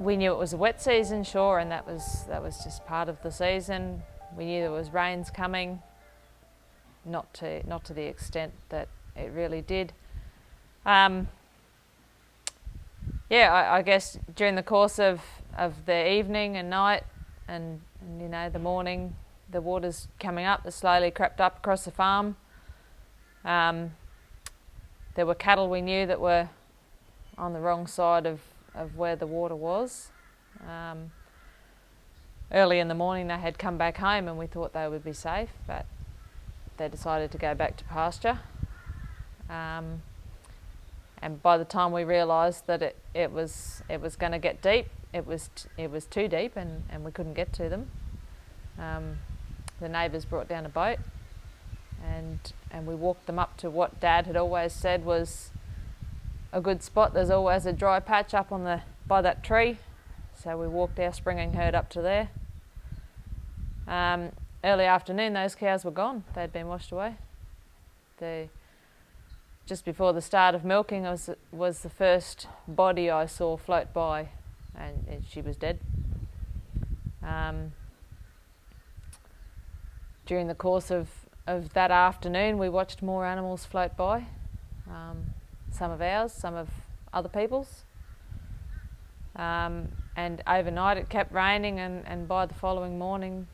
We knew it was a wet season, sure, and that was just part of the season. We knew there was rains coming, not to the extent that it really did. I guess during the course of the evening and night and the morning, the water's coming up. It slowly crept up across the farm. There were cattle we knew that were on the wrong side of where the water was. Early in the morning they had come back home and we thought they would be safe, but they decided to go back to pasture. And by the time we realised that it was going to get deep, it was too deep and we couldn't get to them. The neighbours brought down a boat and we walked them up to what Dad had always said was a good spot. There's always a dry patch up by that tree, so we walked our springing herd up to there. Early afternoon those cows were gone. They'd been washed away. Just before the start of milking was the first body I saw float by, and she was dead. During the course of that afternoon we watched more animals float by, some of ours, some of other people's. And overnight it kept raining, and by the following morning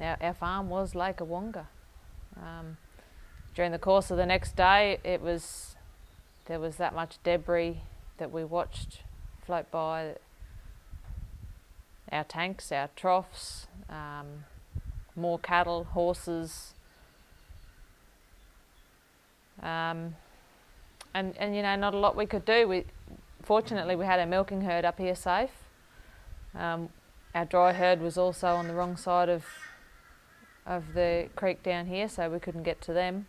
our farm was Lake Awonga. During the course of the next day there was that much debris that we watched float by. Our tanks, our troughs, more cattle, horses, and not a lot we could do. Fortunately we had our milking herd up here safe. Our dry herd was also on the wrong side of the creek down here, so we couldn't get to them.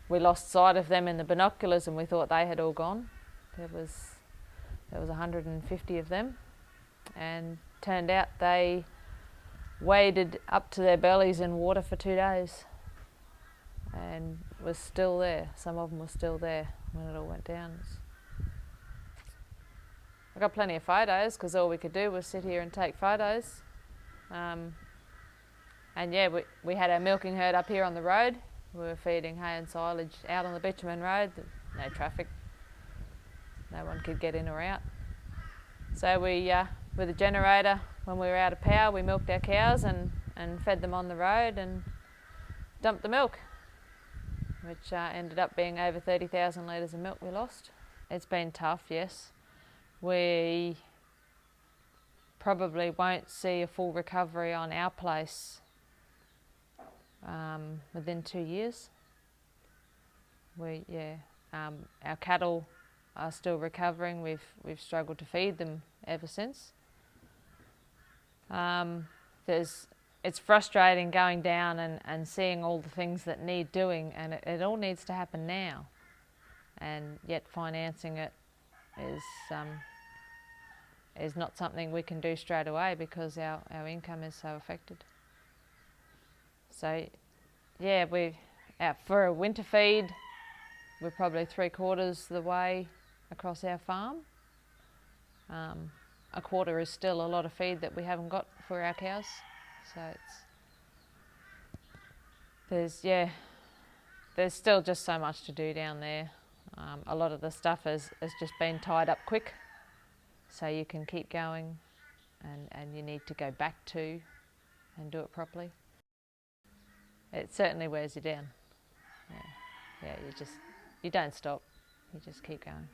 We lost sight of them in the binoculars and we thought they had all gone. There was 150 of them, and turned out they waded up to their bellies in water for 2 days and was still there. Some of them were still there when it all went down. I got plenty of photos because all we could do was sit here and take photos. We had our milking herd up here on the road. We were feeding hay and silage out on the bitumen road. No traffic. No one could get in or out. So we, with a generator, when we were out of power, we milked our cows and fed them on the road and dumped the milk, which ended up being over 30,000 litres of milk we lost. It's been tough, yes. We probably won't see a full recovery on our place within 2 years. Our cattle are still recovering. We've struggled to feed them ever since. It's frustrating going down and seeing all the things that need doing, and it all needs to happen now, and yet financing it is not something we can do straight away because our income is so affected. So yeah, we're out for a winter feed. We're probably 3/4 the way across our farm. A quarter is still a lot of feed that we haven't got for our cows. So there's still just so much to do down there. A lot of the stuff has just been tied up quick, so you can keep going, and you need to go back to and do it properly. It certainly wears you down. Yeah, you don't stop, you just keep going.